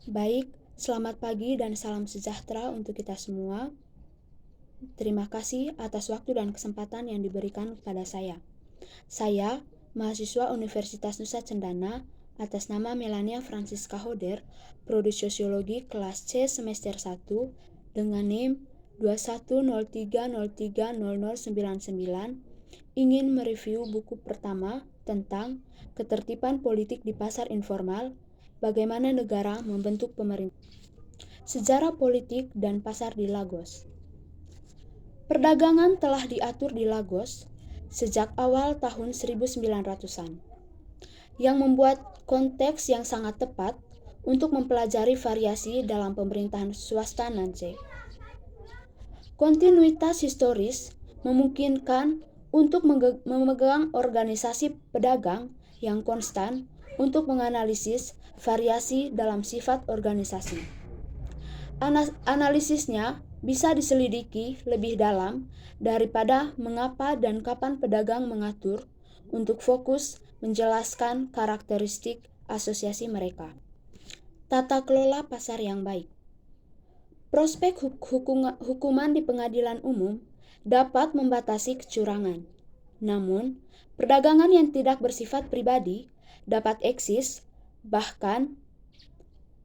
Baik, selamat pagi dan salam sejahtera untuk kita semua. Terima kasih atas waktu dan kesempatan yang diberikan kepada saya. Saya, mahasiswa Universitas Nusa Cendana, atas nama Melania Francisca Hoder, Prodi Sosiologi kelas C semester 1 dengan NIM 2103030099, ingin mereview buku pertama tentang ketertiban politik di pasar informal, bagaimana negara membentuk pemerintah. Sejarah politik dan pasar di Lagos. Perdagangan telah diatur di Lagos sejak awal tahun 1900-an, yang membuat konteks yang sangat tepat untuk mempelajari variasi dalam pemerintahan swasta Nance. Kontinuitas historis memungkinkan untuk memegang organisasi pedagang yang konstan untuk menganalisis variasi dalam sifat organisasi. Analisisnya bisa diselidiki lebih dalam daripada mengapa dan kapan pedagang mengatur untuk fokus menjelaskan karakteristik asosiasi mereka. Tata kelola pasar yang baik. Prospek hukuman di pengadilan umum dapat membatasi kecurangan. Namun, perdagangan yang tidak bersifat pribadi dapat eksis, bahkan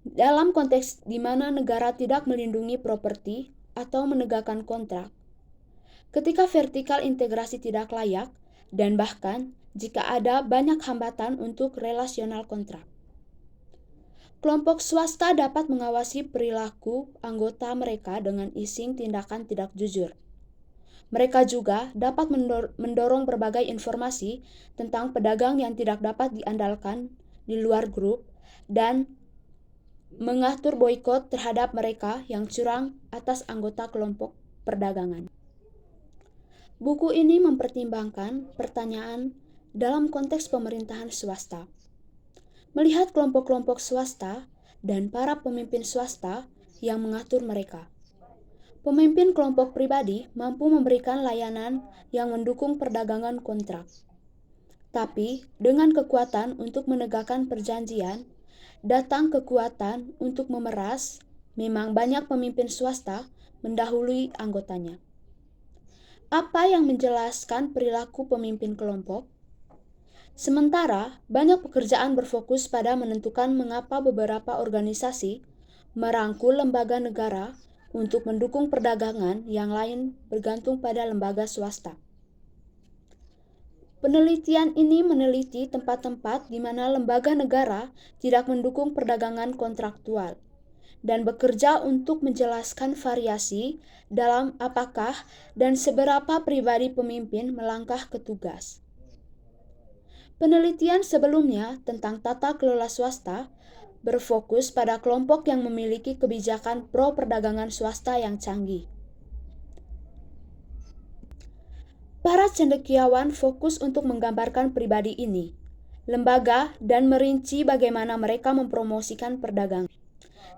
dalam konteks di mana negara tidak melindungi properti atau menegakkan kontrak. Ketika vertikal integrasi tidak layak, dan bahkan jika ada banyak hambatan untuk relasional kontrak. Kelompok swasta dapat mengawasi perilaku anggota mereka dengan izin tindakan tidak jujur. Mereka juga dapat mendorong berbagai informasi tentang pedagang yang tidak dapat diandalkan di luar grup dan mengatur boikot terhadap mereka yang curang atas anggota kelompok perdagangan. Buku ini mempertimbangkan pertanyaan dalam konteks pemerintahan swasta. Melihat kelompok-kelompok swasta dan para pemimpin swasta yang mengatur mereka. Pemimpin kelompok pribadi mampu memberikan layanan yang mendukung perdagangan kontrak. Tapi dengan kekuatan untuk menegakkan perjanjian, datang kekuatan untuk memeras. Memang banyak pemimpin swasta mendahului anggotanya. Apa yang menjelaskan perilaku pemimpin kelompok? Sementara banyak pekerjaan berfokus pada menentukan mengapa beberapa organisasi merangkul lembaga negara untuk mendukung perdagangan, yang lain bergantung pada lembaga swasta. Penelitian ini meneliti tempat-tempat di mana lembaga negara tidak mendukung perdagangan kontraktual dan bekerja untuk menjelaskan variasi dalam apakah dan seberapa pribadi pemimpin melangkah ke tugas. Penelitian sebelumnya tentang tata kelola swasta berfokus pada kelompok yang memiliki kebijakan pro-perdagangan swasta yang canggih. Para cendekiawan fokus untuk menggambarkan pribadi ini, lembaga, dan merinci bagaimana mereka mempromosikan perdagangan.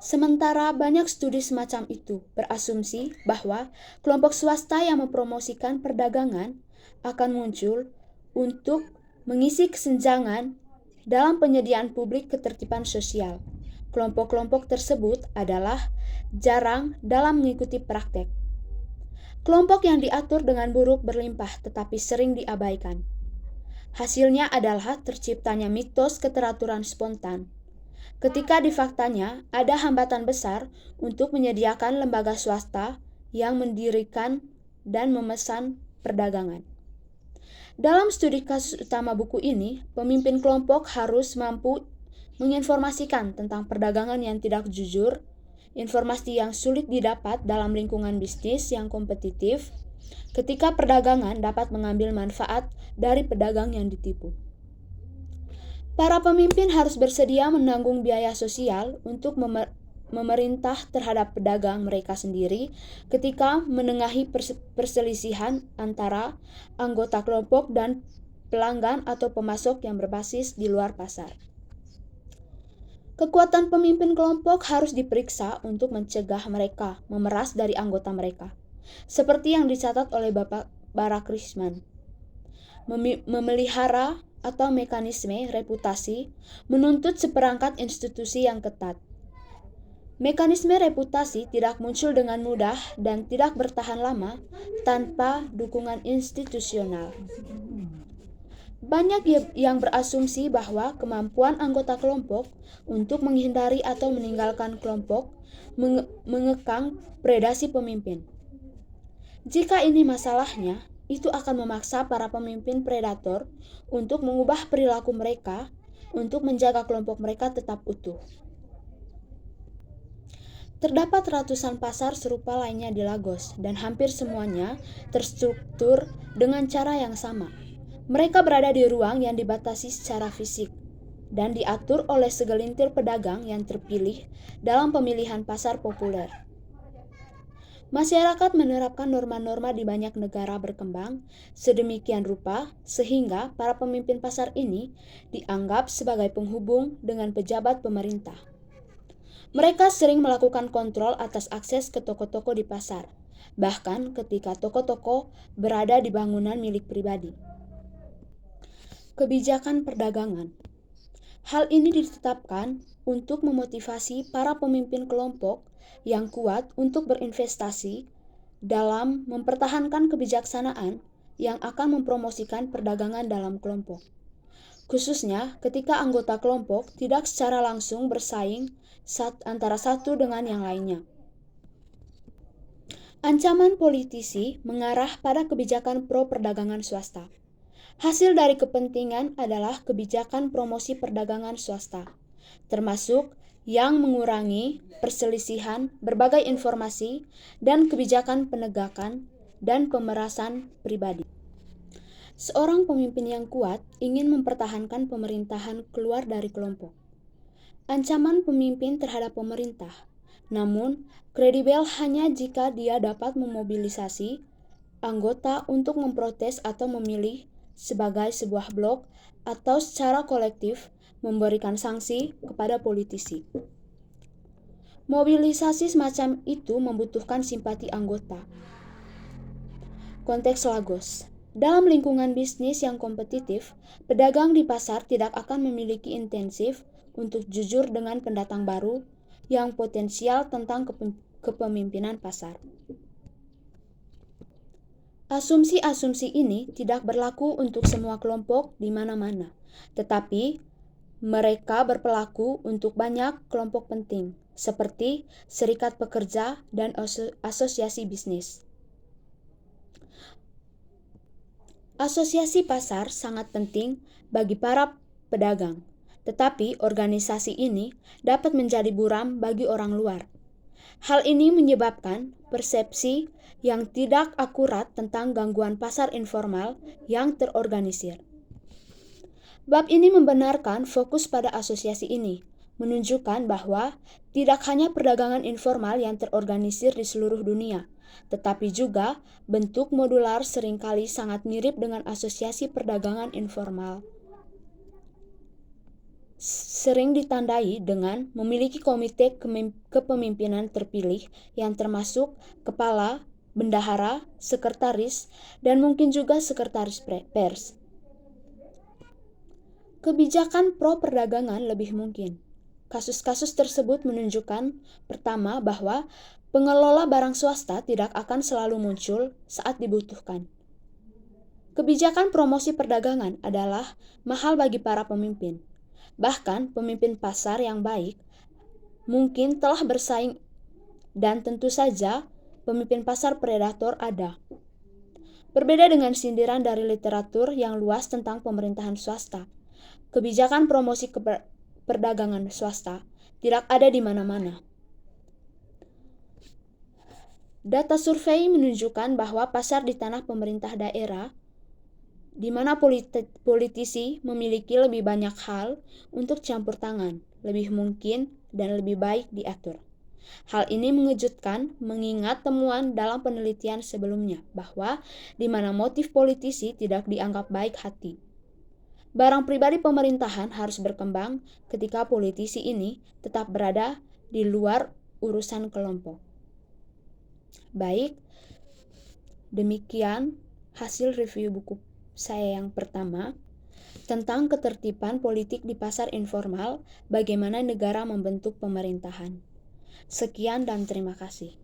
Sementara banyak studi semacam itu berasumsi bahwa kelompok swasta yang mempromosikan perdagangan akan muncul untuk mengisi kesenjangan dalam penyediaan publik ketertiban sosial. Kelompok-kelompok tersebut adalah jarang dalam mengikuti praktek. Kelompok yang diatur dengan buruk berlimpah tetapi sering diabaikan. Hasilnya adalah terciptanya mitos keteraturan spontan. Ketika di faktanya ada hambatan besar untuk menyediakan lembaga swasta yang mendirikan dan memesan perdagangan. Dalam studi kasus utama buku ini, pemimpin kelompok harus mampu menginformasikan tentang perdagangan yang tidak jujur, informasi yang sulit didapat dalam lingkungan bisnis yang kompetitif, ketika perdagangan dapat mengambil manfaat dari pedagang yang ditipu. Para pemimpin harus bersedia menanggung biaya sosial untuk memerintah terhadap pedagang mereka sendiri ketika menengahi perselisihan antara anggota kelompok dan pelanggan atau pemasok yang berbasis di luar pasar. Kekuatan pemimpin kelompok harus diperiksa untuk mencegah mereka memeras dari anggota mereka, seperti yang dicatat oleh Bapak Barak Risman. Memelihara atau mekanisme reputasi menuntut seperangkat institusi yang ketat. Mekanisme reputasi tidak muncul dengan mudah dan tidak bertahan lama tanpa dukungan institusional. Banyak yang berasumsi bahwa kemampuan anggota kelompok untuk menghindari atau meninggalkan kelompok mengekang predasi pemimpin. Jika ini masalahnya, itu akan memaksa para pemimpin predator untuk mengubah perilaku mereka untuk menjaga kelompok mereka tetap utuh. Terdapat ratusan pasar serupa lainnya di Lagos dan hampir semuanya terstruktur dengan cara yang sama. Mereka berada di ruang yang dibatasi secara fisik dan diatur oleh segelintir pedagang yang terpilih dalam pemilihan pasar populer. Masyarakat menerapkan norma-norma di banyak negara berkembang sedemikian rupa sehingga para pemimpin pasar ini dianggap sebagai penghubung dengan pejabat pemerintah. Mereka sering melakukan kontrol atas akses ke toko-toko di pasar, bahkan ketika toko-toko berada di bangunan milik pribadi. Kebijakan perdagangan. Hal ini ditetapkan untuk memotivasi para pemimpin kelompok yang kuat untuk berinvestasi dalam mempertahankan kebijaksanaan yang akan mempromosikan perdagangan dalam kelompok. Khususnya ketika anggota kelompok tidak secara langsung bersaing antara satu dengan yang lainnya. Ancaman politisi mengarah pada kebijakan pro-perdagangan swasta. Hasil dari kepentingan adalah kebijakan promosi perdagangan swasta, termasuk yang mengurangi perselisihan berbagai informasi dan kebijakan penegakan dan pemerasan pribadi. Seorang pemimpin yang kuat ingin mempertahankan pemerintahan keluar dari kelompok. Ancaman pemimpin terhadap pemerintah, namun kredibel hanya jika dia dapat memobilisasi anggota untuk memprotes atau memilih sebagai sebuah blok atau secara kolektif memberikan sanksi kepada politisi. Mobilisasi semacam itu membutuhkan simpati anggota. Konteks Lagos. Dalam lingkungan bisnis yang kompetitif, pedagang di pasar tidak akan memiliki intensif untuk jujur dengan pendatang baru yang potensial tentang kepemimpinan pasar. Asumsi-asumsi ini tidak berlaku untuk semua kelompok di mana-mana, tetapi mereka berlaku untuk banyak kelompok penting, seperti serikat pekerja dan asosiasi bisnis. Asosiasi pasar sangat penting bagi para pedagang. Tetapi organisasi ini dapat menjadi buram bagi orang luar. Hal ini menyebabkan persepsi yang tidak akurat tentang gangguan pasar informal yang terorganisir. Bab ini membenarkan fokus pada asosiasi ini, menunjukkan bahwa tidak hanya perdagangan informal yang terorganisir di seluruh dunia, tetapi juga bentuk modular seringkali sangat mirip dengan asosiasi perdagangan informal. Sering ditandai dengan memiliki komite kepemimpinan terpilih yang termasuk kepala, bendahara, sekretaris, dan mungkin juga sekretaris pers. Kebijakan pro-perdagangan lebih mungkin. Kasus-kasus tersebut menunjukkan, pertama, bahwa pengelola barang swasta tidak akan selalu muncul saat dibutuhkan. Kebijakan promosi perdagangan adalah mahal bagi para pemimpin. Bahkan pemimpin pasar yang baik mungkin telah bersaing dan tentu saja pemimpin pasar predator ada. Berbeda dengan sindiran dari literatur yang luas tentang pemerintahan swasta, kebijakan promosi perdagangan swasta tidak ada di mana-mana. Data survei menunjukkan bahwa pasar di tanah pemerintah daerah di mana politisi memiliki lebih banyak hal untuk campur tangan, lebih mungkin dan lebih baik diatur. Hal ini mengejutkan mengingat temuan dalam penelitian sebelumnya bahwa di mana motif politisi tidak dianggap baik hati. Barang pribadi pemerintahan harus berkembang ketika politisi ini tetap berada di luar urusan kelompok. Baik, demikian hasil review buku saya yang pertama tentang ketertiban politik di pasar informal, bagaimana negara membentuk pemerintahan. Sekian dan terima kasih.